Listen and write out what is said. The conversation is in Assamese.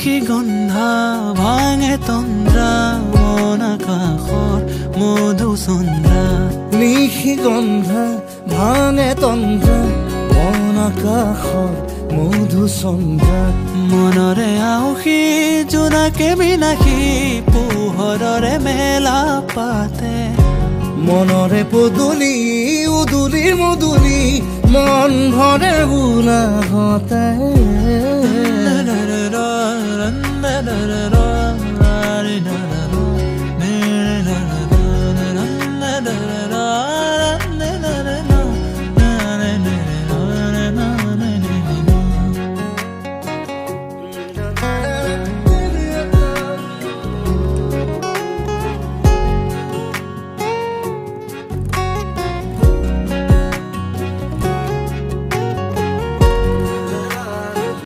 নিশি গন্ধা ভাঙে তন্দ্ৰা মন আকাশৰ মধুচন্দ্ৰা নিশি গন্ধা ভাঙে তন্দ্ৰা মন আকাশৰ মধুচন্দ্ৰা মনৰে আউসী জোনাকে বিনাশী পোহৰৰে মেলা পাতে মনৰে পদুলি উদুলি মুদুলি মন ভৰে উলাহতে